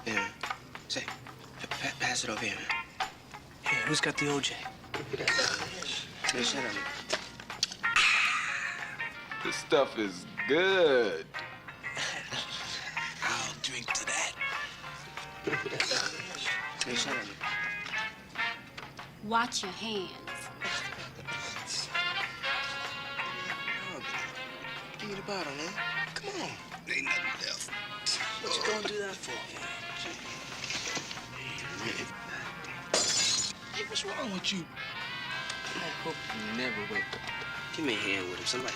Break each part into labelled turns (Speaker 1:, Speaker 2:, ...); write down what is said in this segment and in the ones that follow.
Speaker 1: Yeah. Say, pass it over here, man.
Speaker 2: Hey, who's got the OJ?
Speaker 1: Say, shut up.
Speaker 3: This stuff is good.
Speaker 2: I'll drink to that.
Speaker 1: Say, shut up.
Speaker 4: Watch your hands.
Speaker 1: Oh, give me the bottle, man. Come on.
Speaker 2: Ain't nothing left. What you gonna do that for? Hey, what's wrong with you?
Speaker 1: I hope you never wake up. Give me a hand with him, somebody.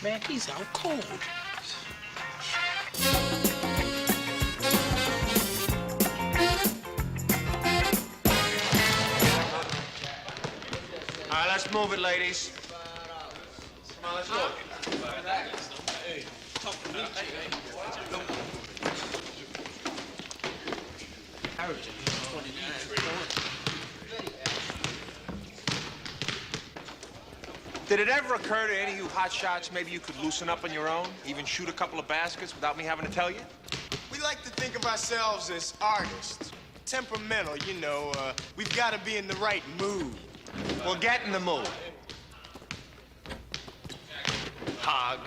Speaker 2: Man, he's out cold.
Speaker 5: All right, let's move it, ladies. Come on, let's go. Did it ever occur to any of you hotshots maybe you could loosen up on your own, even shoot a couple of baskets without me having to tell you?
Speaker 6: We like to think of ourselves as artists. Temperamental, you know. We've got to be in the right mood.
Speaker 5: Well, get in the mood. Hog.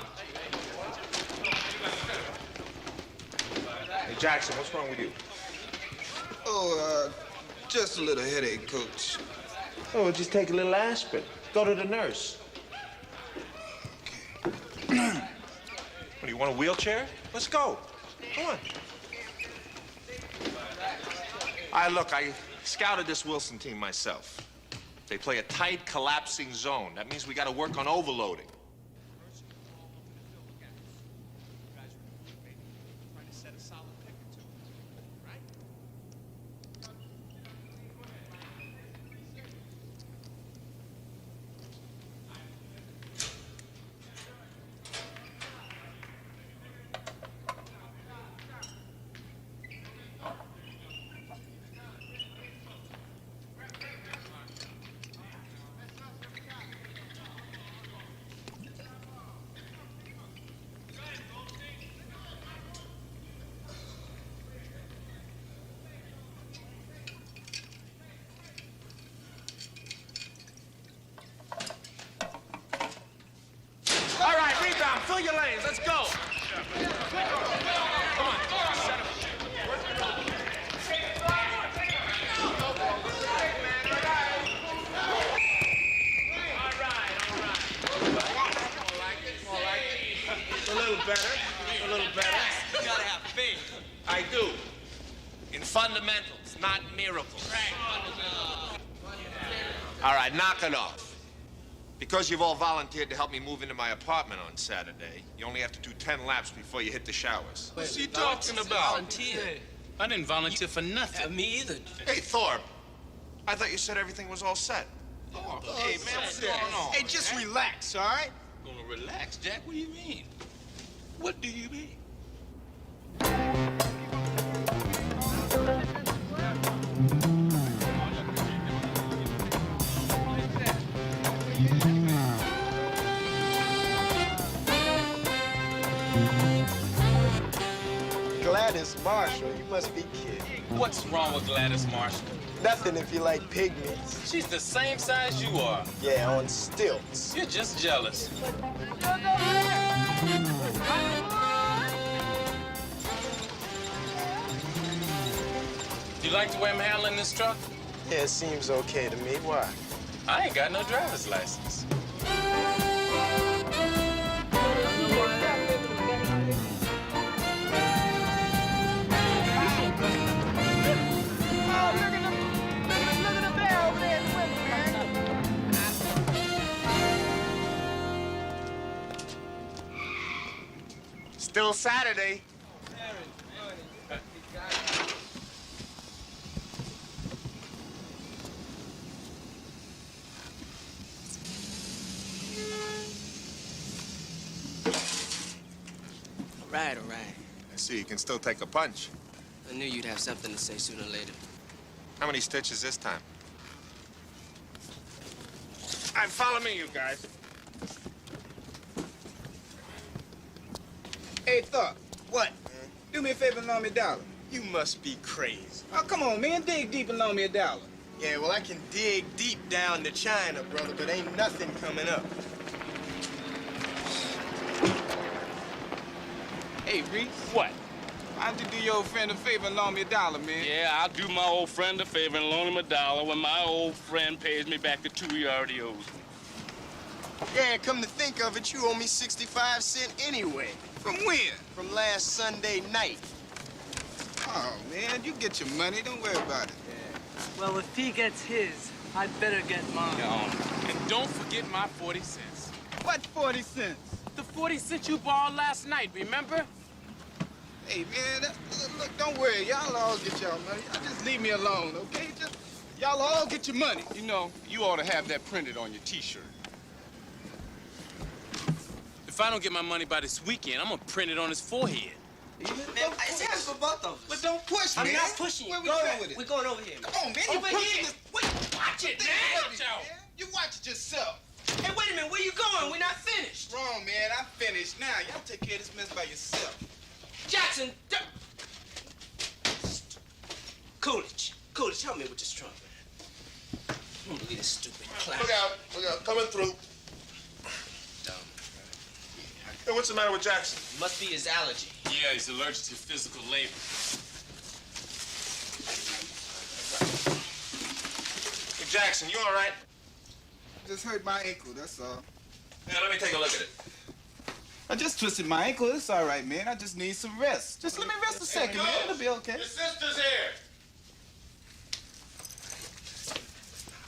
Speaker 5: Hey, Jackson, what's wrong with you?
Speaker 3: Oh, just a little headache, Coach.
Speaker 5: Oh, just take a little aspirin. Go to the nurse. What, do you want a wheelchair? Let's go. Come on. Look, I scouted this Wilson team myself. They play a tight, collapsing zone. That means we got to work on overloading. Fill your lanes. Let's go. Come on. A little better. A little better.
Speaker 7: You gotta have faith.
Speaker 5: I do. In fundamentals, not miracles. All right, knock it off. Because you've all volunteered to help me move into my apartment on Saturday, you only have to do 10 laps before you hit the showers.
Speaker 7: What's he talking about? Volunteer. I didn't volunteer for nothing. Me either.
Speaker 5: Hey, Thorpe, I thought you said everything was all set.
Speaker 7: Oh, hey, man, what's going on?
Speaker 6: Hey, just relax, all right?
Speaker 7: Gonna relax, Jack? What do you mean? What do you mean?
Speaker 6: Gladys Marshall, you must be kidding.
Speaker 7: What's wrong with Gladys Marshall?
Speaker 6: Nothing if you like pygmies.
Speaker 7: She's the same size you are.
Speaker 6: Yeah, on stilts.
Speaker 7: You're just jealous. You like the way I'm handling this truck?
Speaker 6: Yeah, it seems okay to me. Why?
Speaker 7: I ain't got no driver's license.
Speaker 5: Still Saturday.
Speaker 1: All right.
Speaker 5: I see you can still take a punch.
Speaker 1: I knew you'd have something to say sooner or later.
Speaker 5: How many stitches this time? All right, follow me, you guys.
Speaker 8: Hey, Thought, what? Do me a favor and loan me $1.
Speaker 6: You must be crazy.
Speaker 4: Oh, come on, man. Dig deep and loan me $1.
Speaker 6: Yeah, well, I can dig deep down to China, brother, but ain't nothing coming up.
Speaker 4: Hey, Reese.
Speaker 7: What?
Speaker 4: Why don't you do your old friend a favor and loan me $1, man?
Speaker 7: Yeah, I'll do my old friend a favor and loan him $1 when my old friend pays me back the 2 he already owes me.
Speaker 6: Yeah, come to think of it, you owe me 65 cents anyway.
Speaker 4: From when?
Speaker 6: From last Sunday night.
Speaker 4: Oh, man, you get your money. Don't worry about it.
Speaker 8: Well, if he gets his, I better get mine.
Speaker 7: And don't forget my 40 cents.
Speaker 4: What 40 cents?
Speaker 7: The 40 cents you borrowed last night, remember?
Speaker 4: Hey, man, look, don't worry. Y'all all get y'all money. Y'all just leave me alone, okay? Just, y'all all get your money.
Speaker 9: You know, you ought to have that printed on your T-shirt.
Speaker 7: If I don't get my money by this weekend, I'm gonna print it on his forehead.
Speaker 1: Man, it's time for both of us.
Speaker 4: But don't push,
Speaker 1: I'm
Speaker 4: man.
Speaker 1: not pushing you.
Speaker 4: Where we
Speaker 1: Go
Speaker 4: going
Speaker 1: ahead.
Speaker 4: with it?
Speaker 1: We're going over here.
Speaker 4: Come on, man. You
Speaker 1: Over
Speaker 4: pushing
Speaker 1: here.
Speaker 4: this. Wait,
Speaker 7: Watch it, man! Watch out!
Speaker 4: You watch it yourself.
Speaker 1: Hey, wait a minute. Where you going? We're not finished.
Speaker 4: Wrong, man. I'm finished now. Y'all take care of this mess by yourself.
Speaker 1: Jackson. Coolidge, help me with this trunk, man. Look at this stupid clown.
Speaker 5: Look out, coming through.
Speaker 1: Dumb.
Speaker 5: Hey, what's the matter with Jackson?
Speaker 1: Must be his allergy.
Speaker 7: Yeah, he's allergic to physical labor.
Speaker 5: Hey, Jackson, you all right?
Speaker 4: Just hurt my ankle, that's all.
Speaker 5: Yeah, let me take a look at it.
Speaker 4: I just twisted my ankle. It's all right, man. I just need some rest. Just let me rest a second, man. It'll be okay.
Speaker 5: Your sister's here.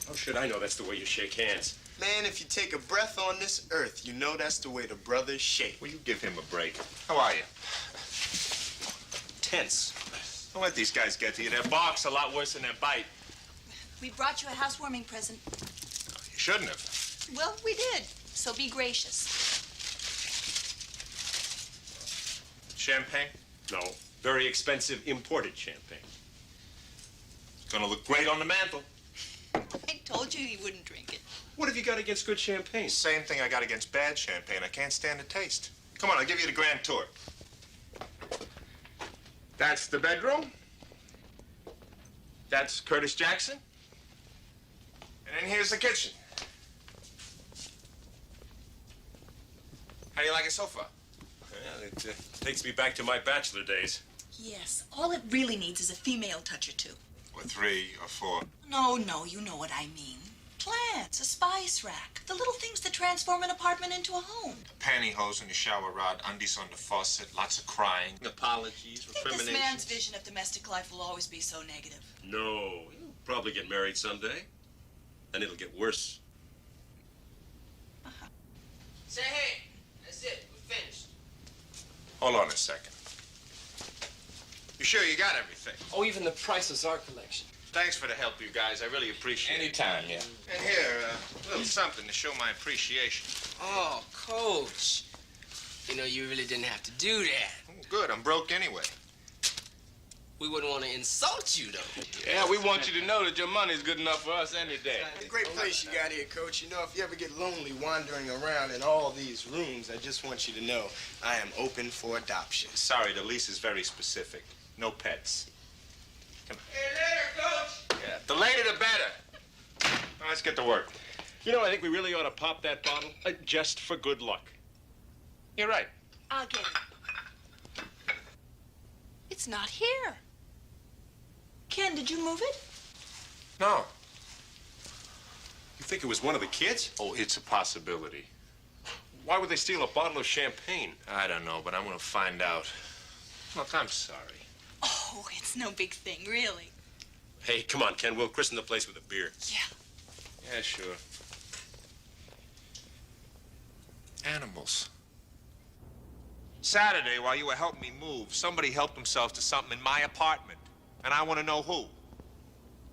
Speaker 10: How should I know that's the way you shake hands?
Speaker 6: Man, if you take a breath on this earth, you know that's the way the brothers shake.
Speaker 5: Will you give him a break? How are you?
Speaker 10: Tense.
Speaker 5: Don't let these guys get to you. Their bark's a lot worse than their bite.
Speaker 11: We brought you a housewarming present.
Speaker 5: You shouldn't have.
Speaker 11: Well, we did, so be gracious.
Speaker 5: Champagne?
Speaker 10: No. Very expensive imported champagne.
Speaker 5: It's gonna look great on the mantle.
Speaker 11: I told you he wouldn't drink it.
Speaker 10: What have you got against good champagne?
Speaker 5: Same thing I got against bad champagne. I can't stand the taste. Come on, I'll give you the grand tour. That's the bedroom. That's Curtis Jackson. And then here's the kitchen. How do you like it so far?
Speaker 10: Well, it takes me back to my bachelor days.
Speaker 11: Yes, all it really needs is a female touch or two.
Speaker 5: Or 3 or 4.
Speaker 11: No, you know what I mean. Plants, a spice rack, the little things that transform an apartment into a home.
Speaker 5: A pantyhose on the shower rod, undies on the faucet, lots of crying.
Speaker 10: Apologies,
Speaker 11: I think this man's vision of domestic life will always be so negative.
Speaker 10: No, he'll probably get married someday. And it'll get worse.
Speaker 1: Say hey. That's it. We're finished.
Speaker 5: Hold on a second. You sure you got everything?
Speaker 1: Oh, even the priceless art collection.
Speaker 5: Thanks for the help, you guys. I really appreciate it.
Speaker 1: Anytime, yeah.
Speaker 5: And here, a little something to show my appreciation.
Speaker 1: Oh, Coach. You know, you really didn't have to do that.
Speaker 5: Oh, good, I'm broke anyway.
Speaker 1: We wouldn't want to insult you, though.
Speaker 9: Yeah, we want you to know that your money's good enough for us any day.
Speaker 6: It's a great place you got here, Coach. You know, if you ever get lonely wandering around in all these rooms, I just want you to know I am open for adoption.
Speaker 5: Sorry, the lease is very specific. No pets. Come on.
Speaker 1: Hey, later, Coach.
Speaker 5: Yeah, the later the better. Now, let's get to work.
Speaker 10: You know, I think we really ought to pop that bottle just for good luck.
Speaker 5: You're right.
Speaker 11: I'll get it. It's not here. Ken, did you move it?
Speaker 5: No.
Speaker 10: You think it was one of the kids?
Speaker 5: Oh, it's a possibility.
Speaker 10: Why would they steal a bottle of champagne?
Speaker 5: I don't know, but I'm gonna find out. Look, I'm sorry.
Speaker 11: Oh, it's no big thing, really.
Speaker 10: Hey, come on, Ken. We'll christen the place with a beer.
Speaker 11: Yeah.
Speaker 5: Yeah, sure. Animals. Saturday, while you were helping me move, somebody helped themselves to something in my apartment. And I want to know who.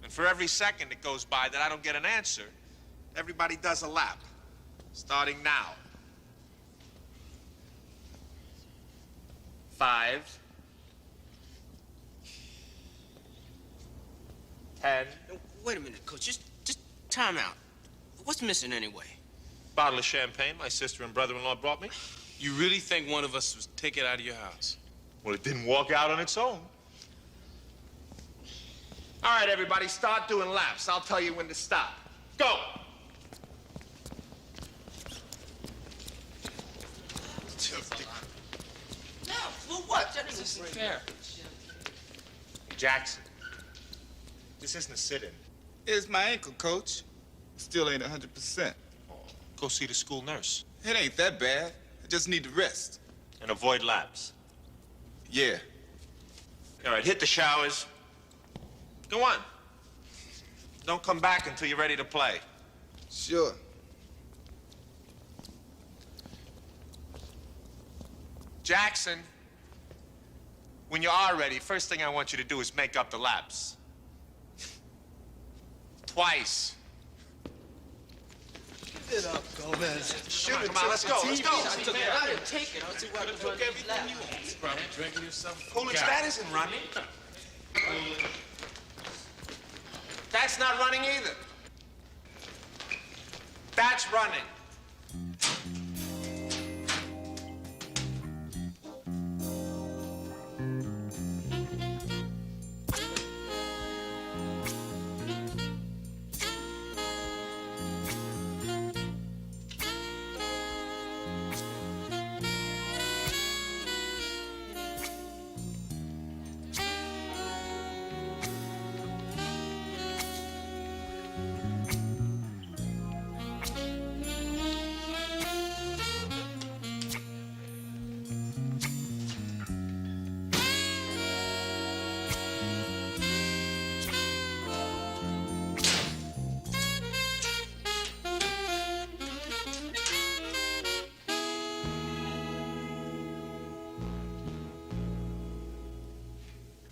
Speaker 5: And for every second that goes by that I don't get an answer, everybody does a lap. Starting now. 5. 10.
Speaker 1: Wait a minute, Coach. Just time out. What's missing anyway?
Speaker 5: Bottle of champagne my sister and brother-in-law brought me.
Speaker 7: You really think one of us was take it out of your house?
Speaker 5: Well, it didn't walk out on its own. All right, everybody, start doing laps. I'll tell you when to stop. Go!
Speaker 1: No, for what? That isn't fair.
Speaker 5: Jackson, this isn't a sit-in.
Speaker 4: It's my ankle, Coach. Still ain't 100%.
Speaker 5: Go see the school nurse.
Speaker 4: It ain't that bad. I just need to rest.
Speaker 5: And avoid laps.
Speaker 4: Yeah.
Speaker 5: All right, hit the showers. Go on. Don't come back until you're ready to play.
Speaker 4: Sure.
Speaker 5: Jackson, when you are ready, first thing I want you to do is make up the laps. Twice.
Speaker 2: Give it up, Gomez.
Speaker 5: Come on, let's go, let's go.
Speaker 1: I didn't take it. I see what
Speaker 5: Took everything you want.
Speaker 9: Probably drinking yourself.
Speaker 5: Coolidge, that isn't running. That's not running either. That's running.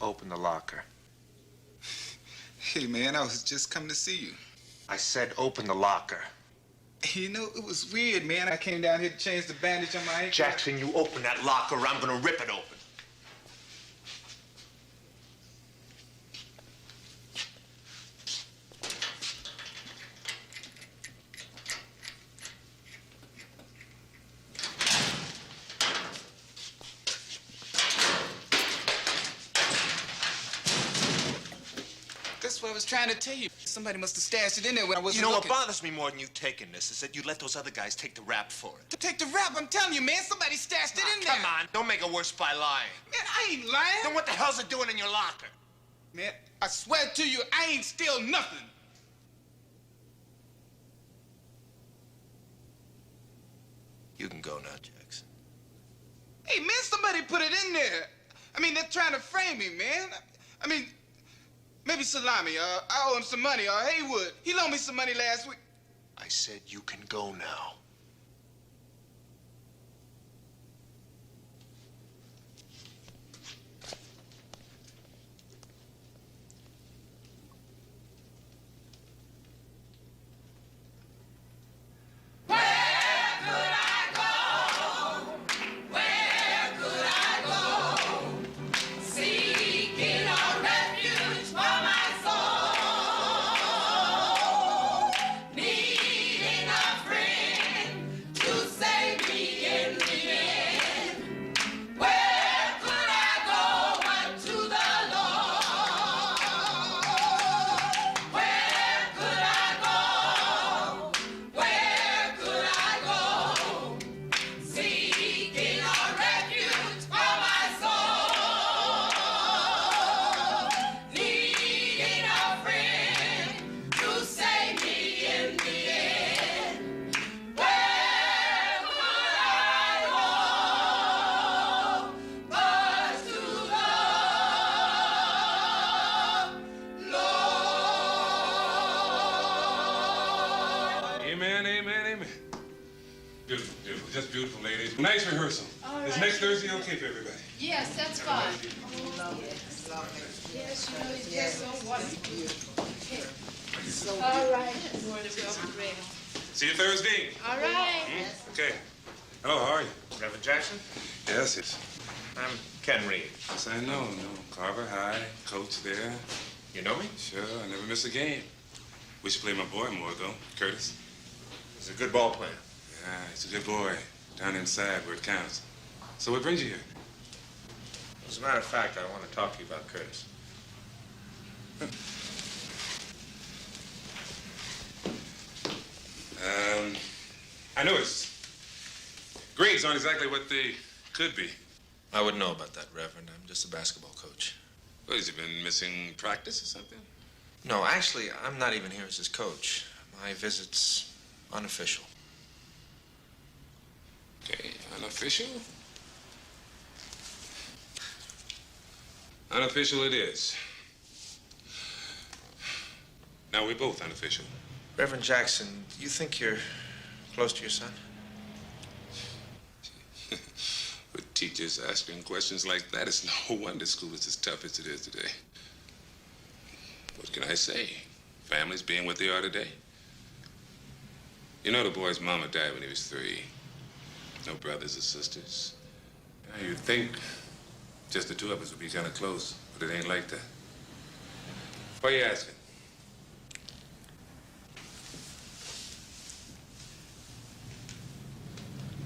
Speaker 5: Open the locker.
Speaker 4: Hey, man, I was just coming to see you.
Speaker 5: I said open the locker.
Speaker 4: You know, it was weird, man. I came down here to change the bandage on my ankle.
Speaker 5: Jackson, you open that locker or I'm gonna rip it open.
Speaker 4: That's what I was trying to tell you. Somebody must have stashed it in there when I wasn't
Speaker 5: You know
Speaker 4: looking.
Speaker 5: what bothers me more than you taking this is that you let those other guys take the rap for it.
Speaker 4: To take the rap, I'm telling you, man. Somebody stashed it in there.
Speaker 5: Come on, don't make it worse by lying.
Speaker 4: Man, I ain't lying.
Speaker 5: Then what the hell's it doing in your locker?
Speaker 4: Man, I swear to you, I ain't steal nothing.
Speaker 5: You can go now, Jackson.
Speaker 4: Hey, man, somebody put it in there. I mean, they're trying to frame me, man. I mean, maybe Salami, I owe him some money, or Haywood. He loaned me some money last week.
Speaker 5: I said you can go now.
Speaker 12: Beautiful, beautiful, just beautiful, ladies. Nice rehearsal. Is next Thursday okay for everybody?
Speaker 11: Yes, that's fine. Yes, you know, it's just so wonderful. All right.
Speaker 12: See you Thursday.
Speaker 11: All right.
Speaker 12: Okay. Hello, how are you?
Speaker 5: Reverend Jackson?
Speaker 12: Yes, yes.
Speaker 5: I'm Ken Reeves.
Speaker 12: Yes, I know. Carver High, coach there.
Speaker 5: You know me?
Speaker 12: Sure, I never miss a game. We should play my boy more, though, Curtis.
Speaker 5: He's a good ball player.
Speaker 12: Yeah, he's a good boy. Down inside where it counts. So what brings you here?
Speaker 5: As a matter of fact, I want to talk to you about Curtis.
Speaker 12: I noticed grades aren't exactly what they could be.
Speaker 13: I wouldn't know about that, Reverend. I'm just a basketball coach.
Speaker 12: What, has he been missing practice or something?
Speaker 13: No, actually, I'm not even here as his coach. My visit's unofficial.
Speaker 12: Okay, unofficial? Unofficial it is. Now, we're both unofficial.
Speaker 13: Reverend Jackson, you think you're close to your son?
Speaker 12: With teachers asking questions like that, it's no wonder school is as tough as it is today. What can I say? Families being what they are today. You know the boy's mama died when he was 3. No brothers or sisters. Now, you'd think just the 2 of us would be kind of close, but it ain't like that. Why are you asking?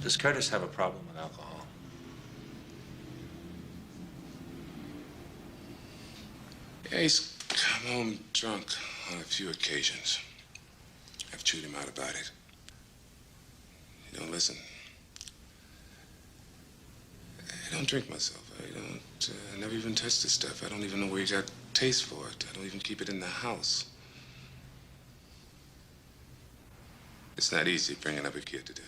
Speaker 13: Does Curtis have a problem with alcohol?
Speaker 12: Yeah, he's come home drunk on a few occasions. I've chewed him out about it. You don't listen. I don't drink myself. I never even touch this stuff. I don't even know where he got taste for it. I don't even keep it in the house. It's not easy bringing up a kid today.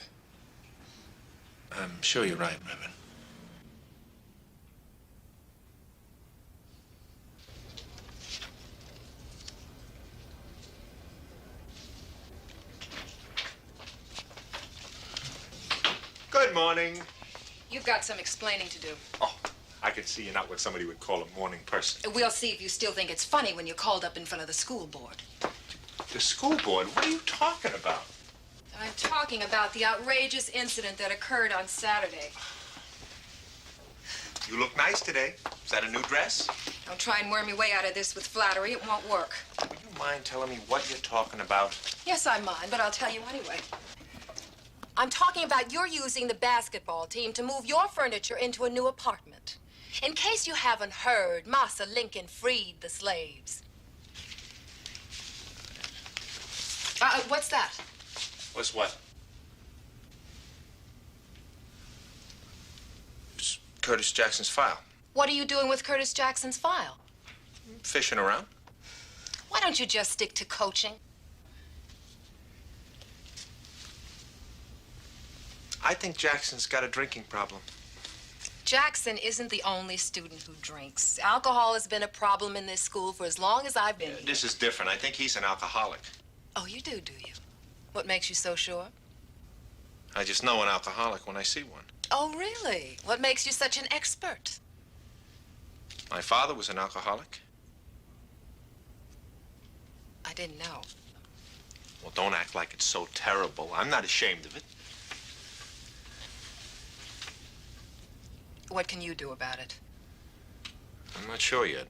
Speaker 13: I'm sure you're right, Reverend.
Speaker 5: Good morning.
Speaker 11: You've got some explaining to do.
Speaker 5: Oh, I can see you're not what somebody would call a morning person.
Speaker 11: We'll see if you still think it's funny when you're called up in front of the school board.
Speaker 5: The school board? What are you talking about?
Speaker 11: I'm talking about the outrageous incident that occurred on Saturday.
Speaker 5: You look nice today. Is that a new dress?
Speaker 11: Don't try and worm your way out of this with flattery. It won't work.
Speaker 5: Would you mind telling me what you're talking about?
Speaker 11: Yes, I mind, but I'll tell you anyway. I'm talking about you're using the basketball team to move your furniture into a new apartment. In case you haven't heard, Massa Lincoln freed the slaves. What's that?
Speaker 5: What's what?
Speaker 13: It's Curtis Jackson's file.
Speaker 11: What are you doing with Curtis Jackson's file?
Speaker 13: Fishing around.
Speaker 11: Why don't you just stick to coaching?
Speaker 13: I think Jackson's got a drinking problem.
Speaker 11: Jackson isn't the only student who drinks. Alcohol has been a problem in this school for as long as I've been here.
Speaker 13: This is different. I think he's an alcoholic.
Speaker 11: Oh, you do you? What makes you so sure?
Speaker 13: I just know an alcoholic when I see one.
Speaker 11: Oh, really? What makes you such an expert?
Speaker 13: My father was an alcoholic.
Speaker 11: I didn't know.
Speaker 13: Well, don't act like it's so terrible. I'm not ashamed of it.
Speaker 11: What can you do about it?
Speaker 13: I'm not sure yet.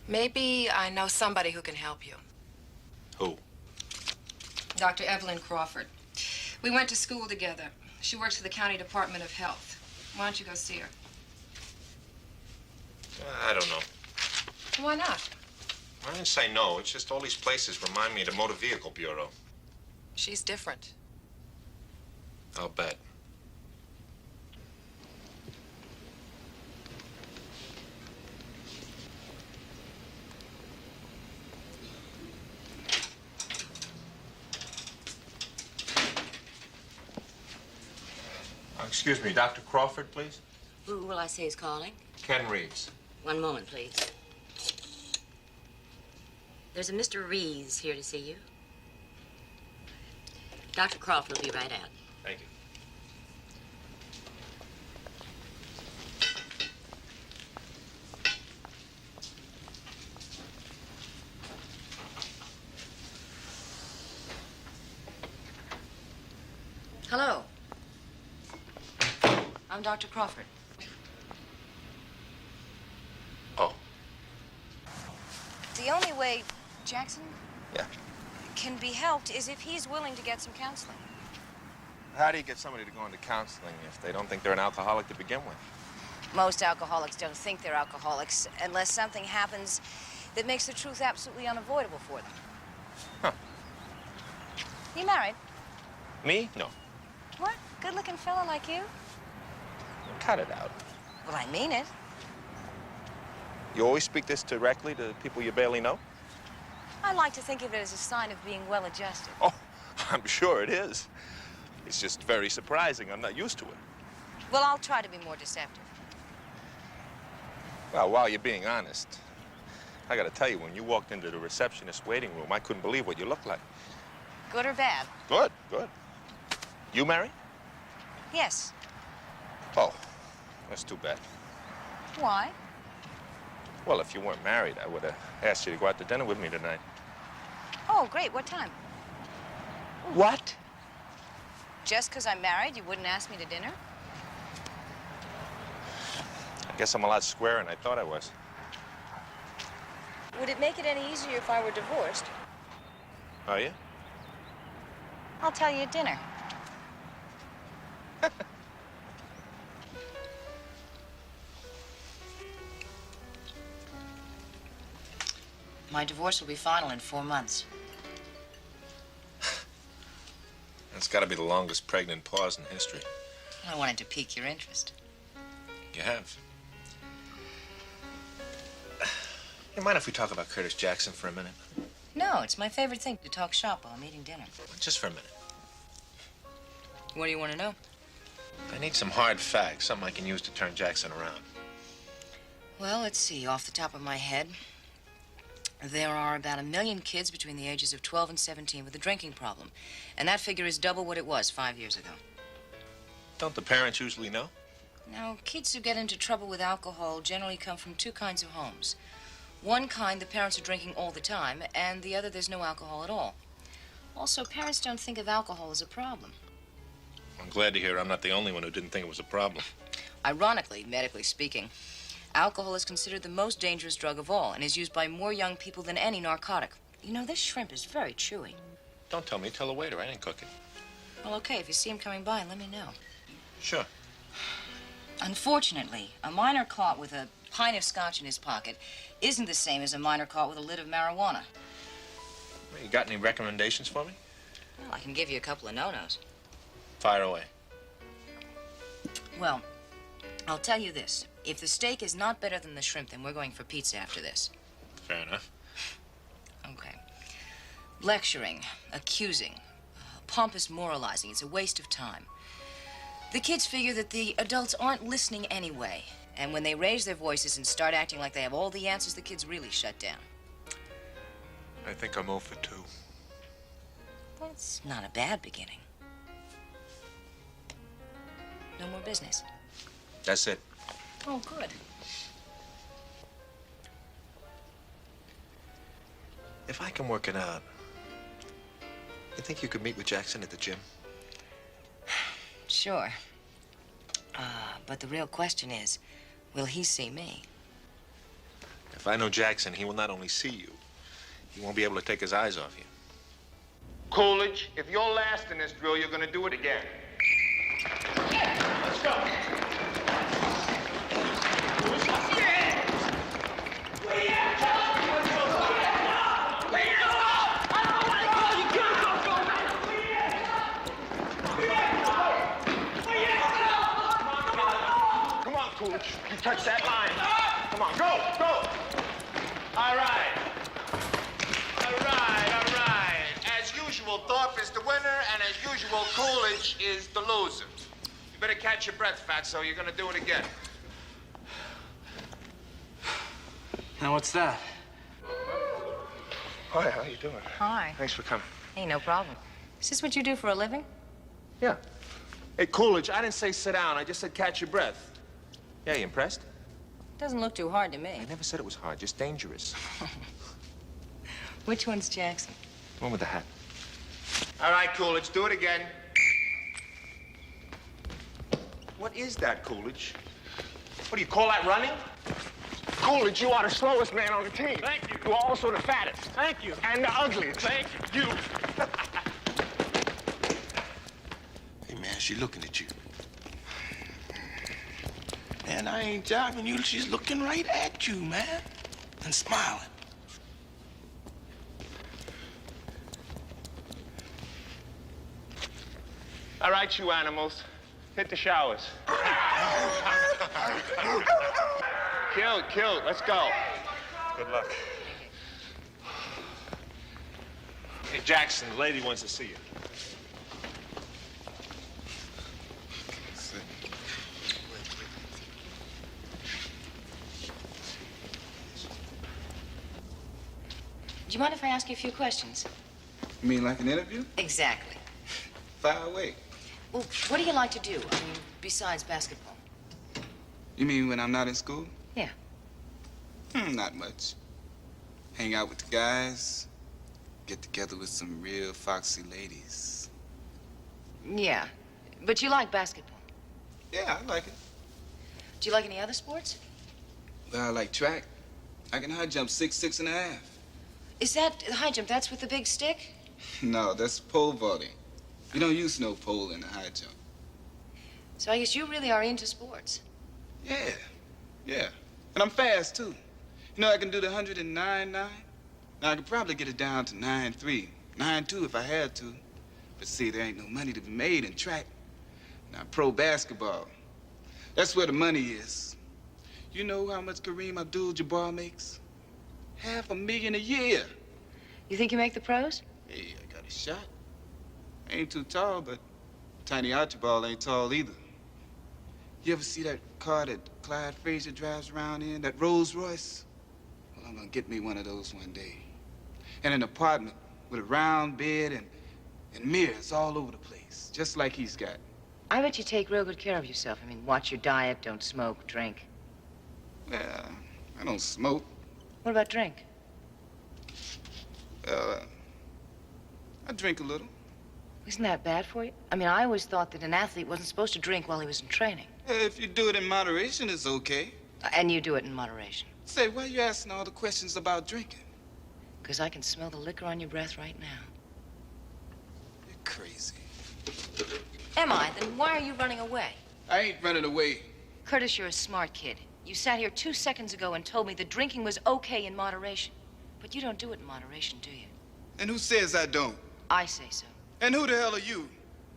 Speaker 11: Maybe I know somebody who can help you.
Speaker 13: Who?
Speaker 11: Dr. Evelyn Crawford. We went to school together. She works for the County Department of Health. Why don't you go see her?
Speaker 13: I don't know.
Speaker 11: Why not?
Speaker 13: I didn't say no. It's just all these places remind me of the Motor Vehicle Bureau.
Speaker 11: She's different.
Speaker 13: I'll bet.
Speaker 5: Excuse me, Dr. Crawford, please?
Speaker 14: Who will I say is calling?
Speaker 5: Ken Reeves.
Speaker 14: One moment, please. There's a Mr. Reeves here to see you. Dr. Crawford will be right out.
Speaker 5: Thank you.
Speaker 11: Hello. I'm Dr. Crawford.
Speaker 13: Oh.
Speaker 15: The only way Jackson
Speaker 13: Yeah.
Speaker 15: can be helped is if he's willing to get some counseling.
Speaker 13: How do you get somebody to go into counseling if they don't think they're an alcoholic to begin with?
Speaker 15: Most alcoholics don't think they're alcoholics unless something happens that makes the truth absolutely unavoidable for them.
Speaker 5: Huh.
Speaker 15: You married?
Speaker 5: Me? No.
Speaker 15: What? Good-looking fella like you?
Speaker 5: Cut it out.
Speaker 15: Well, I mean it.
Speaker 5: You always speak this directly to people you barely know?
Speaker 15: I like to think of it as a sign of being well-adjusted.
Speaker 5: Oh, I'm sure it is. It's just very surprising. I'm not used to it.
Speaker 15: Well, I'll try to be more deceptive.
Speaker 5: Well, while you're being honest, I gotta tell you, when you walked into the receptionist waiting room, I couldn't believe what you looked like.
Speaker 15: Good or bad?
Speaker 5: Good, good. You married?
Speaker 15: Yes.
Speaker 5: Oh, that's too bad.
Speaker 15: Why?
Speaker 5: Well, if you weren't married, I would have asked you to go out to dinner with me tonight.
Speaker 15: Oh, great. What time?
Speaker 5: What?
Speaker 15: Just because I'm married, you wouldn't ask me to dinner?
Speaker 5: I guess I'm a lot squarer than I thought I was.
Speaker 15: Would it make it any easier if I were divorced?
Speaker 5: Are you?
Speaker 15: I'll tell you at dinner.
Speaker 14: My divorce will be final in 4 months.
Speaker 5: That's got to be the longest pregnant pause in history.
Speaker 14: I wanted to pique your interest.
Speaker 5: You have. You mind if we talk about Curtis Jackson for a minute?
Speaker 14: No, it's my favorite thing to talk shop while I'm eating dinner.
Speaker 5: Just for a minute.
Speaker 14: What do you want to know?
Speaker 5: I need some hard facts, something I can use to turn Jackson around.
Speaker 14: Well, let's see. Off the top of my head, there are about 1 million kids between the ages of 12 and 17 with a drinking problem. And that figure is double what it was 5 years ago.
Speaker 5: Don't the parents usually know?
Speaker 14: Now, kids who get into trouble with alcohol generally come from 2 kinds of homes. One kind, the parents are drinking all the time, and the other, there's no alcohol at all. Also, parents don't think of alcohol as a problem.
Speaker 5: I'm glad to hear I'm not the only one who didn't think it was a problem.
Speaker 14: Ironically, medically speaking, alcohol is considered the most dangerous drug of all and is used by more young people than any narcotic. You know, this shrimp is very chewy.
Speaker 5: Don't tell me, tell the waiter. I didn't cook it.
Speaker 14: Well, okay, if you see him coming by, let me know.
Speaker 5: Sure.
Speaker 14: Unfortunately, a minor caught with a pint of scotch in his pocket isn't the same as a minor caught with a lid of marijuana.
Speaker 5: Well, you got any recommendations for me?
Speaker 14: Well, I can give you a couple of no-nos.
Speaker 5: Fire away.
Speaker 14: Well, I'll tell you this. If the steak is not better than the shrimp, then we're going for pizza after this.
Speaker 5: Fair enough.
Speaker 14: Okay. Lecturing, accusing, pompous moralizing, it's a waste of time. The kids figure that the adults aren't listening anyway. And when they raise their voices and start acting like they have all the answers, the kids really shut down.
Speaker 5: I think I'm 0 for 2.
Speaker 14: That's not a bad beginning. No more business.
Speaker 5: That's it.
Speaker 14: Oh, good.
Speaker 5: If I can work it out, you think you could meet with Jackson at the gym?
Speaker 14: Sure. But the real question is, will he see me?
Speaker 5: If I know Jackson, he will not only see you, he won't be able to take his eyes off you.
Speaker 9: Coolidge, if you're last in this drill, you're gonna do it again. Let's go. Come on, Coolidge. You touch that line. Come on, go, go. All right. All right, all right. As usual, Thorpe is the winner, and as usual, Coolidge is the loser. You better catch your breath, Fatso. You're gonna do it again.
Speaker 8: Now, what's that?
Speaker 5: Hi, how you doing?
Speaker 14: Hi.
Speaker 5: Thanks for coming.
Speaker 14: Hey, no problem. Is this what you do for a living?
Speaker 5: Yeah.
Speaker 9: Hey, Coolidge, I didn't say sit down. I just said catch your breath.
Speaker 5: Yeah, you impressed?
Speaker 14: Doesn't look too hard to me.
Speaker 5: I never said it was hard, just dangerous.
Speaker 14: Which one's Jackson?
Speaker 5: The one with the hat.
Speaker 9: All right, Coolidge, do it again.
Speaker 5: What is that, Coolidge?
Speaker 9: What do you call that, running? Coolidge, you are the slowest man on the team.
Speaker 8: Thank you.
Speaker 9: You are also the fattest.
Speaker 8: Thank you.
Speaker 9: And the ugliest.
Speaker 8: Thank you.
Speaker 3: Hey, man, she looking at you.
Speaker 2: Man, I ain't jiving you. She's looking right at you, man. And smiling.
Speaker 9: All right, you animals. Hit the showers. Killed. Let's go.
Speaker 5: Good luck. Hey, Jackson, the lady wants to see you.
Speaker 14: Do you mind if I ask you a few questions?
Speaker 3: You mean like an interview?
Speaker 14: Exactly.
Speaker 3: Fire away.
Speaker 14: Well, what do you like to do? I mean, besides basketball?
Speaker 3: You mean when I'm not in school?
Speaker 14: Yeah.
Speaker 3: Not much. Hang out with the guys. Get together with some real foxy ladies.
Speaker 14: Yeah. But you like basketball?
Speaker 3: Yeah, I like it.
Speaker 14: Do you like any other sports?
Speaker 3: Well, I like track. I can high jump 6.5.
Speaker 14: Is that high jump? That's with the big stick?
Speaker 3: No, that's pole vaulting. You don't use no pole in the high jump.
Speaker 14: So I guess you really are into sports.
Speaker 3: Yeah. And I'm fast, too. You know, I can do the 109.9. Now, I could probably get it down to 9.3, 9.2 if I had to. But see, there ain't no money to be made in track. Now, pro basketball, that's where the money is. You know how much Kareem Abdul-Jabbar makes? $500,000 a year.
Speaker 14: You think you make the pros?
Speaker 3: Hey, I got a shot. I ain't too tall, but Tiny Archibald ain't tall either. You ever see that car that Clyde Frazier drives around in, that Rolls Royce? Well, I'm gonna get me one of those one day. And an apartment with a round bed and mirrors all over the place, just like he's got.
Speaker 14: I bet you take real good care of yourself. I mean, watch your diet, don't smoke, drink.
Speaker 3: Well, I don't smoke.
Speaker 14: What about drink?
Speaker 3: I drink a little.
Speaker 14: Isn't that bad for you? I mean, I always thought that an athlete wasn't supposed to drink while he was in training.
Speaker 3: If you do it in moderation, it's okay.
Speaker 14: And you do it in moderation.
Speaker 3: Say, why are you asking all the questions about drinking?
Speaker 14: Because I can smell the liquor on your breath right now.
Speaker 3: You're crazy.
Speaker 14: Am I? Then why are you running away?
Speaker 3: I ain't running away.
Speaker 14: Curtis, you're a smart kid. You sat here 2 seconds ago and told me that drinking was okay in moderation. But you don't do it in moderation, do you?
Speaker 3: And who says I don't?
Speaker 14: I say so.
Speaker 3: And who the hell are you?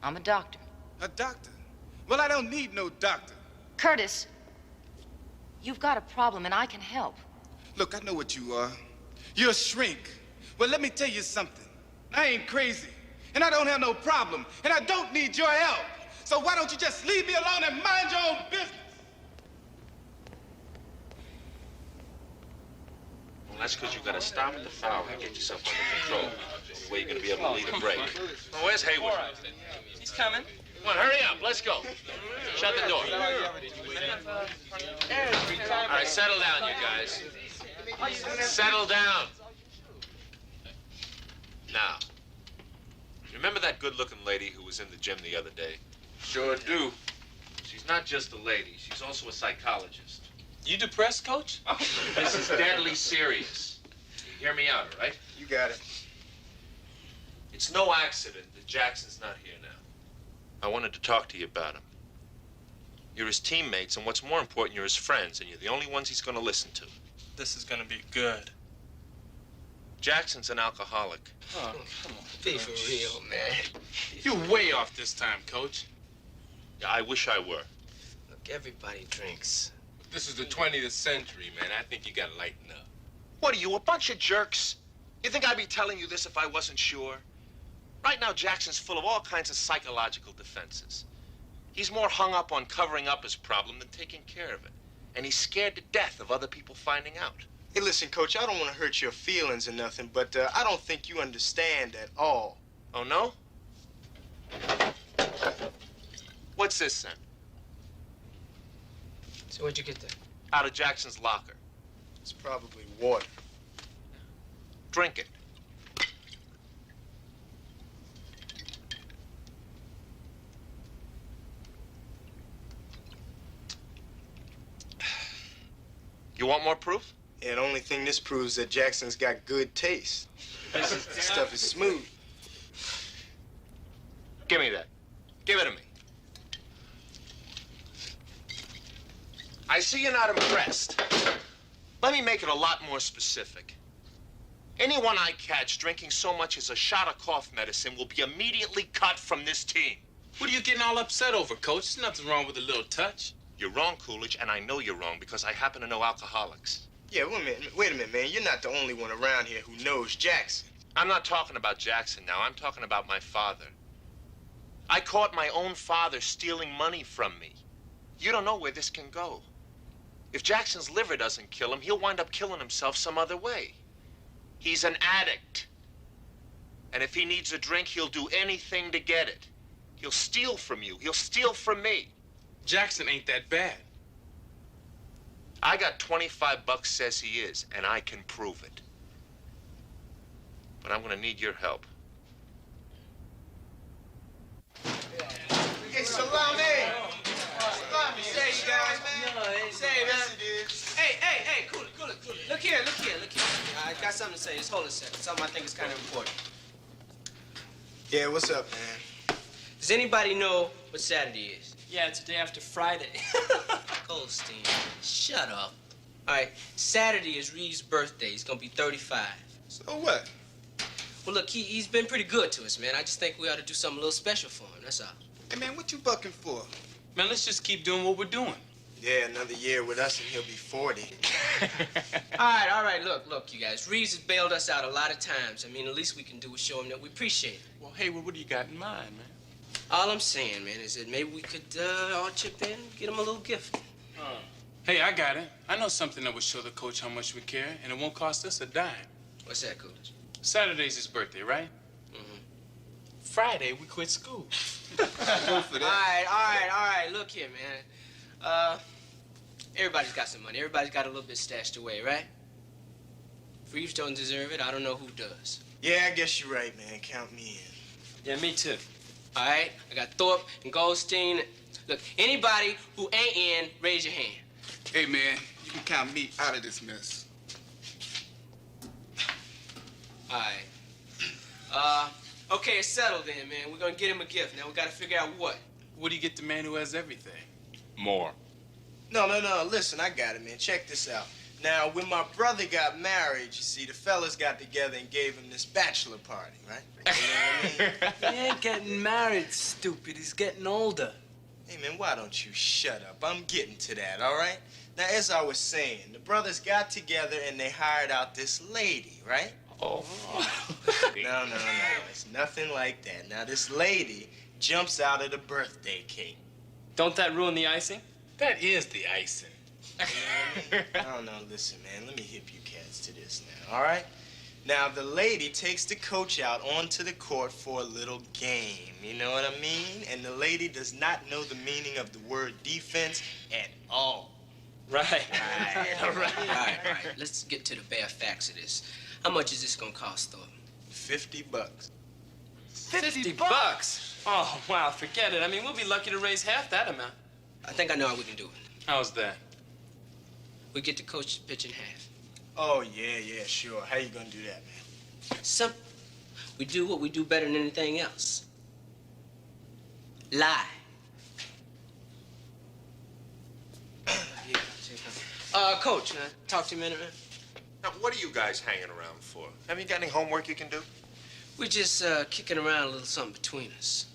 Speaker 14: I'm a doctor.
Speaker 3: A doctor? Well, I don't need no doctor.
Speaker 14: Curtis, you've got a problem and I can help.
Speaker 3: Look, I know what you are. You're a shrink. Well, let me tell you something. I ain't crazy, and I don't have no problem, and I don't need your help. So why don't you just leave me alone and mind your own business?
Speaker 5: Well, that's because you got to stop at the foul and get yourself under control. The way you're going to be able to lead a break. Oh, where's Hayward?
Speaker 8: He's coming.
Speaker 5: Come on, hurry up. Let's go. Shut the door. All right, settle down, you guys. Settle down. Now, remember that good-looking lady who was in the gym the other day?
Speaker 10: Sure do.
Speaker 5: She's not just a lady. She's also a psychologist.
Speaker 8: You depressed, Coach?
Speaker 5: This is deadly serious. You hear me out, all right?
Speaker 6: You got it.
Speaker 5: It's no accident that Jackson's not here now. I wanted to talk to you about him. You're his teammates, and what's more important, you're his friends, and you're the only ones he's going to listen to.
Speaker 8: This is gonna be good.
Speaker 5: Jackson's an alcoholic.
Speaker 8: Oh, come on.
Speaker 6: Be for real, man.
Speaker 8: You're way off this time, Coach.
Speaker 5: Yeah, I wish I were.
Speaker 6: Look, everybody drinks.
Speaker 10: This is the 20th century, man. I think you gotta lighten up.
Speaker 5: What are you, a bunch of jerks? You think I'd be telling you this if I wasn't sure? Right now, Jackson's full of all kinds of psychological defenses. He's more hung up on covering up his problem than taking care of it. And he's scared to death of other people finding out.
Speaker 6: Hey, listen, Coach, I don't want to hurt your feelings or nothing, but I don't think you understand at all.
Speaker 5: Oh, no? What's this, then?
Speaker 6: So where'd you get that?
Speaker 5: Out of Jackson's locker.
Speaker 6: It's probably water.
Speaker 5: Drink it. You want more proof?
Speaker 6: Yeah, the only thing this proves is that Jackson's got good taste. This stuff is smooth.
Speaker 5: Give me that. Give it to me.
Speaker 9: I see you're not impressed. Let me make it a lot more specific. Anyone I catch drinking so much as a shot of cough medicine will be immediately cut from this team.
Speaker 2: What are you getting all upset over, Coach? There's nothing wrong with a little touch.
Speaker 9: You're wrong, Coolidge, and I know you're wrong because I happen to know alcoholics.
Speaker 6: Yeah, wait a minute, man. You're not the only one around here who knows Jackson.
Speaker 9: I'm not talking about Jackson now. I'm talking about my father. I caught my own father stealing money from me. You don't know where this can go. If Jackson's liver doesn't kill him, he'll wind up killing himself some other way. He's an addict. And if he needs a drink, he'll do anything to get it. He'll steal from you. He'll steal from me.
Speaker 2: Jackson ain't that bad.
Speaker 9: I got $25 says he is, and I can prove it. But I'm gonna need your help.
Speaker 6: Hey, salami! Salami, say, you guys, man. Say, man.
Speaker 1: Hey, cool it. Look here. I got something to say. Just hold a second. Something I think is kind of important.
Speaker 6: Yeah, what's up, man?
Speaker 1: Does anybody know what Saturday is?
Speaker 8: Yeah, it's the day after Friday.
Speaker 1: Goldstein, shut up. All right, Saturday is Reeves' birthday. He's gonna be 35.
Speaker 3: So what?
Speaker 1: Well, look, he's been pretty good to us, man. I just think we ought to do something a little special for him, that's all.
Speaker 3: Hey, man, what you bucking for?
Speaker 2: Man, let's just keep doing what we're doing.
Speaker 6: Yeah, another year with us and he'll be 40.
Speaker 1: All right, look, you guys. Reeves has bailed us out a lot of times. I mean, the least we can do is show him that we appreciate it.
Speaker 2: Well, Hayward, what do you got in mind, man?
Speaker 1: All I'm saying, man, is that maybe we could all chip in and get him a little gift.
Speaker 2: Hey, I got it. I know something that will show the coach how much we care, and it won't cost us a dime.
Speaker 1: What's that, Coolidge?
Speaker 2: Saturday's his birthday, right?
Speaker 1: Mm-hmm.
Speaker 2: Friday, we quit school.
Speaker 6: Go for that.
Speaker 1: All right. Look here, man. Everybody's got some money. Everybody's got a little bit stashed away, right? If Reeves don't deserve it, I don't know who does.
Speaker 6: Yeah, I guess you're right, man. Count me in.
Speaker 8: Yeah, me too.
Speaker 1: All right? I got Thorpe and Goldstein. Look, anybody who ain't in, raise your hand.
Speaker 3: Hey, man, you can count me out of this mess.
Speaker 1: All right. Okay, it's settled then, man. We're gonna get him a gift. Now we gotta figure out what.
Speaker 2: What do you get the man who has everything?
Speaker 9: More.
Speaker 6: No. Listen, I got it, man. Check this out. Now, when my brother got married, you see, the fellas got together and gave him this bachelor party, right? You know what I mean?
Speaker 8: He ain't getting married, stupid. He's getting older.
Speaker 6: Hey, man, why don't you shut up? I'm getting to that, all right? Now, as I was saying, the brothers got together and they hired out this lady, right?
Speaker 9: Oh.
Speaker 6: No. It's nothing like that. Now, this lady jumps out of the birthday cake.
Speaker 8: Don't that ruin the icing?
Speaker 2: That is the icing.
Speaker 6: You know what I mean? No, listen, man. Let me hip you cats to this now, all right? Now, the lady takes the coach out onto the court for a little game. You know what I mean? And the lady does not know the meaning of the word defense at all.
Speaker 8: Right.
Speaker 1: All right. Let's get to the bare facts of this. How much is this gonna cost, Thorpe?
Speaker 6: $50.
Speaker 8: $50? Oh, wow, forget it. I mean, we'll be lucky to raise half that amount.
Speaker 1: I think I know how we can do it.
Speaker 2: How's that?
Speaker 1: We get the coach to pitch in half.
Speaker 6: Oh, yeah, sure. How you gonna do that, man?
Speaker 1: Simple. We do what we do better than anything else. Lie. Coach, can I talk to you a minute, man?
Speaker 9: Now, what are you guys hanging around for? Have you got any homework you can do?
Speaker 1: We're just kicking around a little something between us.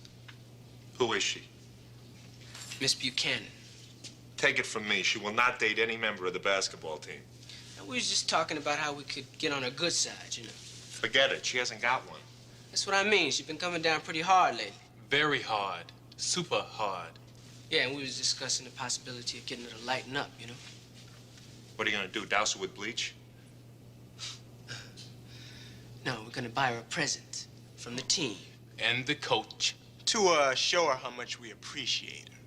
Speaker 9: Who is she?
Speaker 1: Miss Buchanan.
Speaker 9: Take it from me, she will not date any member of the basketball team.
Speaker 1: Now, we was just talking about how we could get on her good side, you know.
Speaker 9: Forget it, she hasn't got one.
Speaker 1: That's what I mean. She's been coming down pretty hard lately.
Speaker 2: Very hard. Super hard.
Speaker 1: Yeah, and we was discussing the possibility of getting her to lighten up, you know.
Speaker 9: What are you gonna do, douse her with bleach?
Speaker 1: No, we're gonna buy her a present from the team.
Speaker 2: And the coach.
Speaker 6: To show her how much we appreciate her.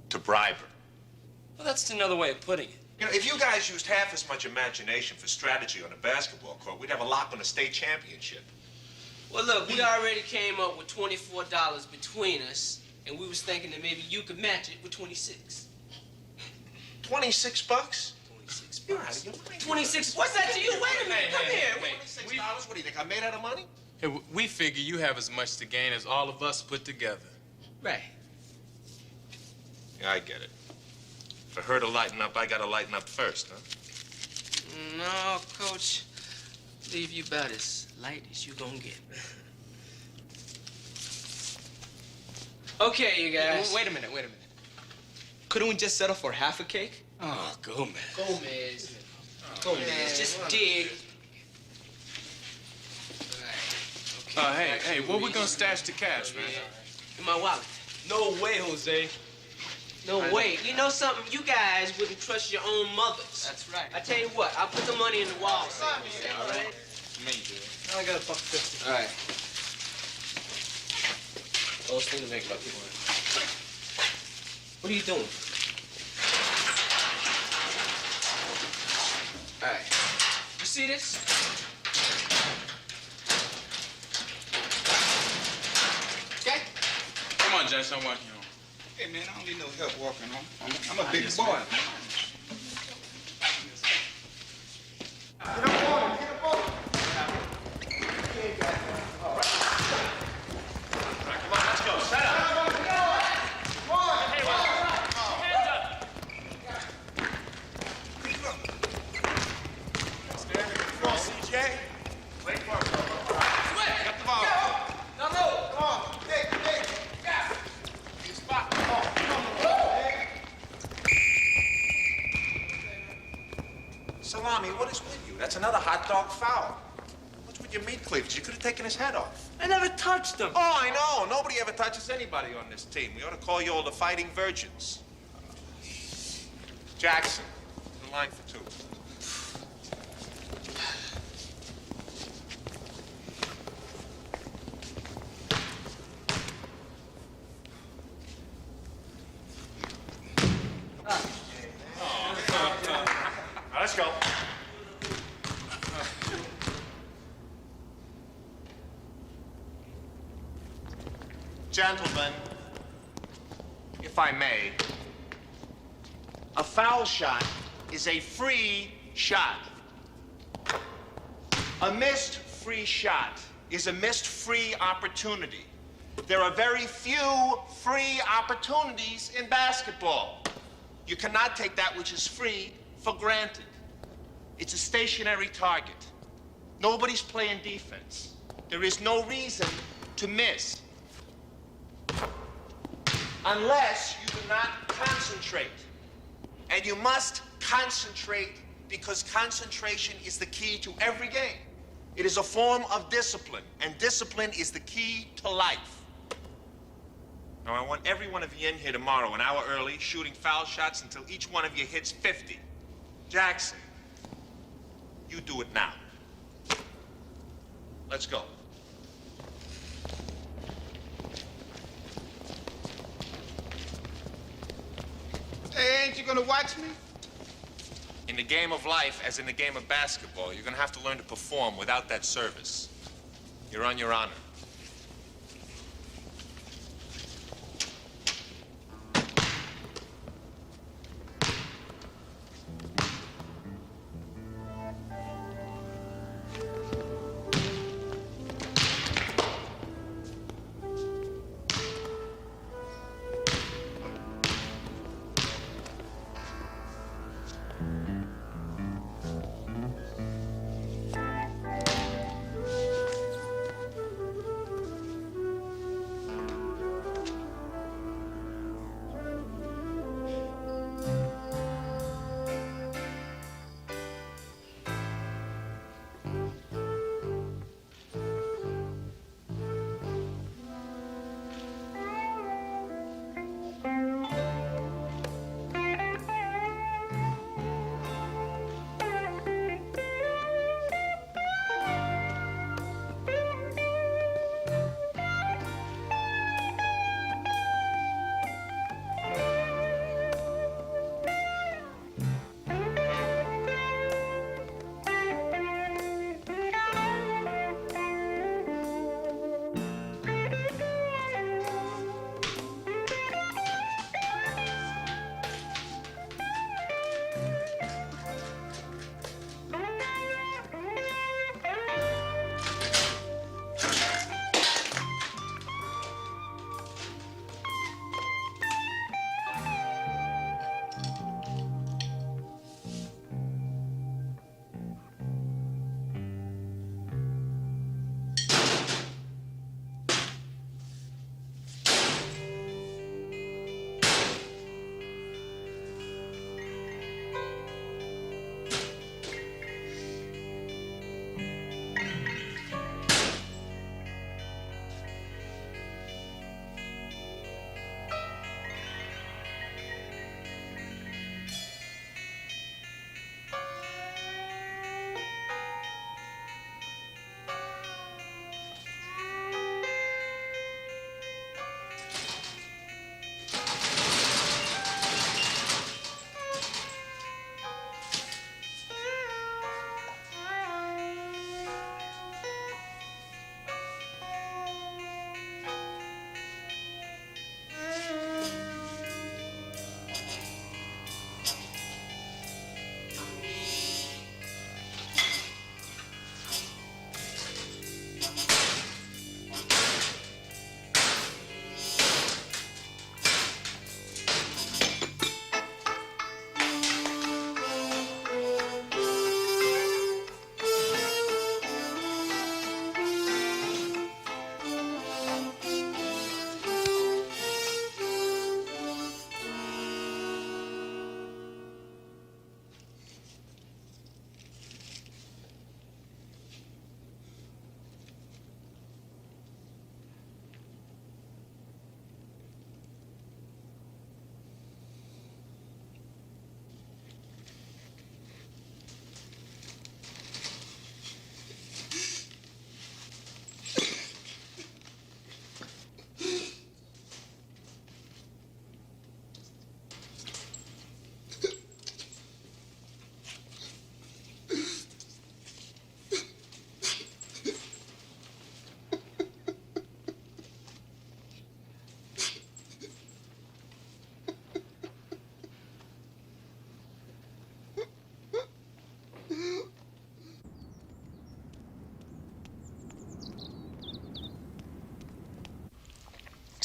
Speaker 9: To bribe her.
Speaker 8: Well, that's another way of putting it.
Speaker 9: You know, if you guys used half as much imagination for strategy on a basketball court, we'd have a lock on a state championship.
Speaker 1: Well, look, we already came up with $24 between us, and we was thinking that maybe you could match it with 26.
Speaker 9: 26 bucks?
Speaker 1: 26
Speaker 9: You're
Speaker 1: bucks.
Speaker 9: out of your mind.
Speaker 1: 26. What's that to you? Wait a minute. Come here.
Speaker 9: $26? What do you think, I'm made out of money?
Speaker 2: Hey, we figure you have as much to gain as all of us put together.
Speaker 1: Right.
Speaker 9: Yeah, I get it.
Speaker 5: For her to lighten up, I gotta lighten up first, huh?
Speaker 1: No, Coach. Leave you about as light as you gonna get. Okay, you guys.
Speaker 6: Wait a minute. Couldn't we just settle for half a cake?
Speaker 1: Oh, Gomez, just dig.
Speaker 2: Hey, where we gonna stash the cash, man?
Speaker 1: In my wallet.
Speaker 6: No way, Jose.
Speaker 1: No way. You know something? You guys wouldn't trust your own mothers.
Speaker 6: That's right.
Speaker 1: I tell you what, I'll put the money in the wall. All right?
Speaker 6: Now I got $1.50.
Speaker 1: All right. Close thing to make about people. What are you doing? All right. You see this? Okay?
Speaker 2: Come on, Jason, I want you.
Speaker 3: Hey, man, I don't need no help walking home. I'm a big boy.
Speaker 9: Salami, what is with you? That's another hot dog foul. What's with your meat cleavage? You could have taken his head off.
Speaker 8: I never touched him.
Speaker 5: Oh, I know. Nobody ever touches anybody on this team. We ought to call you all the Fighting Virgins. Jackson, the line for two.
Speaker 9: Let's go. Gentlemen, if I may, a foul shot is a free shot. A missed free shot is a missed free opportunity. There are very few free opportunities in basketball. You cannot take that which is free for granted. It's a stationary target. Nobody's playing defense. There is no reason to miss. Unless you do not concentrate. And you must concentrate because concentration is the key to every game. It is a form of discipline, and discipline is the key to life. Now, I want every one of you in here tomorrow, an hour early, shooting foul shots until each one of you hits 50. Jackson, you do it now. Let's go.
Speaker 4: Hey, ain't you gonna watch me?
Speaker 5: In the game of life, as in the game of basketball, you're gonna have to learn to perform without that service. You're on your honor.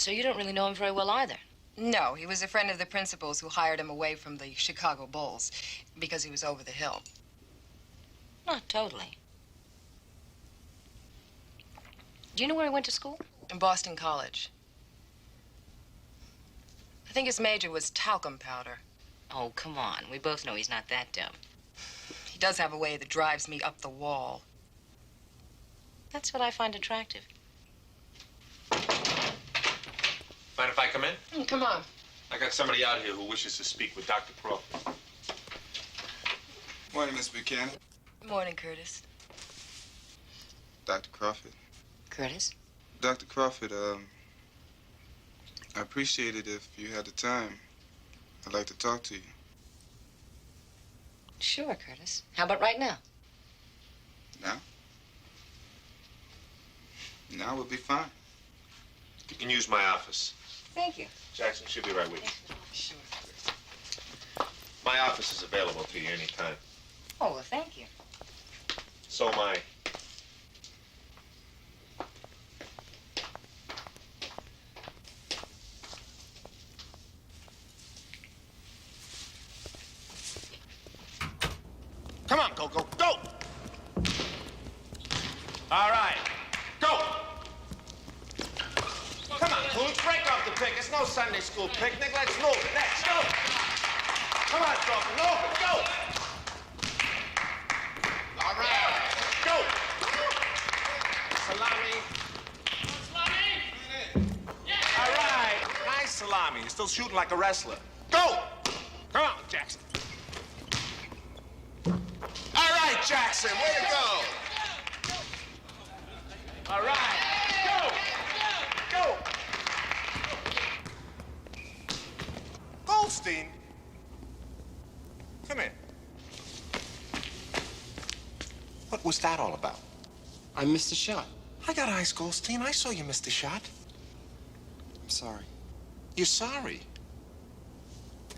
Speaker 14: so you don't really know him very well either.
Speaker 11: No, he was a friend of the principal's who hired him away from the Chicago Bulls because he was over the hill.
Speaker 14: Not totally. Do you know where he went to school?
Speaker 11: In Boston College. I think his major was talcum powder.
Speaker 14: Oh, come on. We both know he's not that dumb.
Speaker 11: He does have a way that drives me up the wall.
Speaker 14: That's what I find attractive.
Speaker 5: Mind if I come in?
Speaker 11: Come on.
Speaker 5: I got somebody out here who wishes to speak with Dr. Crawford.
Speaker 3: Morning, Miss Buchanan.
Speaker 11: Morning, Curtis.
Speaker 3: Dr. Crawford.
Speaker 14: Curtis?
Speaker 3: Dr. Crawford, I appreciate it if you had the time. I'd like to talk to you.
Speaker 14: Sure, Curtis. How about right now?
Speaker 3: Now? Now would be fine.
Speaker 5: You can use my office.
Speaker 14: Thank you.
Speaker 5: Jackson should be right with you.
Speaker 11: Sure.
Speaker 5: My office is available to you anytime.
Speaker 14: Oh, well, thank you.
Speaker 5: So am I.
Speaker 9: Come on, go, go, go! All right, go! Come on, Cooch, break off the pick. It's no Sunday school picnic. Let's move it. Let's go! Come on, Crawford, move it, go! All right, go! Salami. All right, nice salami. You're still shooting like a wrestler. Go! Come on, Jackson. All right, Jackson, way to go! All right, go! Go! Goldstein, come here. What was that all about?
Speaker 16: I missed a shot.
Speaker 9: I got eyes, Goldstein. I saw you missed a shot.
Speaker 16: I'm sorry.
Speaker 9: You're sorry?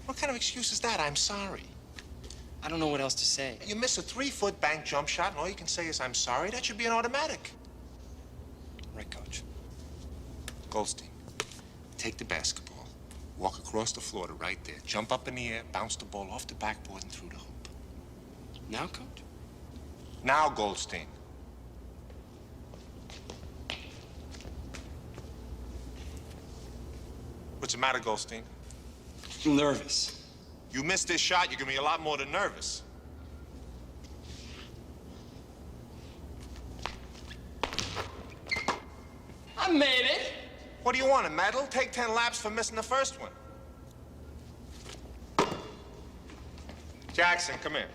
Speaker 9: What kind of excuse is that? I'm sorry.
Speaker 16: I don't know what else to say.
Speaker 9: You miss a 3-foot bank jump shot, and all you can say is, I'm sorry? That should be an automatic.
Speaker 16: Right, Coach.
Speaker 9: Goldstein, take the basketball, walk across the floor to right there, jump up in the air, bounce the ball off the backboard and through the hoop.
Speaker 16: Now, Coach?
Speaker 9: Now, Goldstein. What's the matter, Goldstein?
Speaker 16: I'm nervous.
Speaker 9: You missed this shot, you're gonna be a lot more than nervous.
Speaker 16: I made it.
Speaker 9: What do you want, a medal? Take 10 laps for missing the first one. Jackson, come here.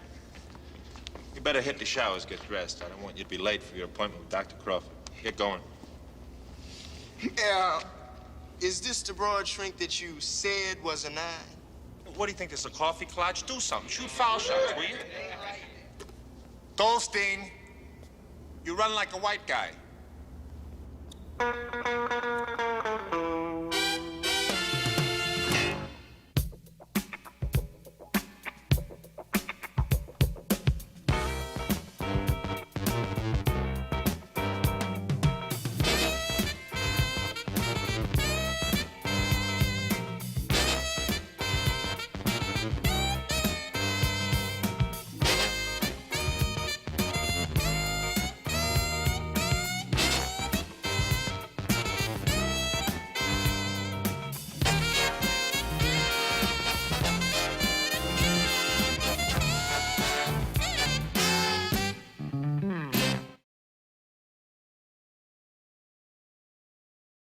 Speaker 9: You better hit the showers, get dressed. I don't want you to be late for your appointment with Dr. Crawford. Get going.
Speaker 6: Yeah, is this the broad shrink that you said was a 9?
Speaker 9: What do you think, this is a coffee clutch? Do something. Shoot foul shots, will you? Goldstein, you run like a white guy.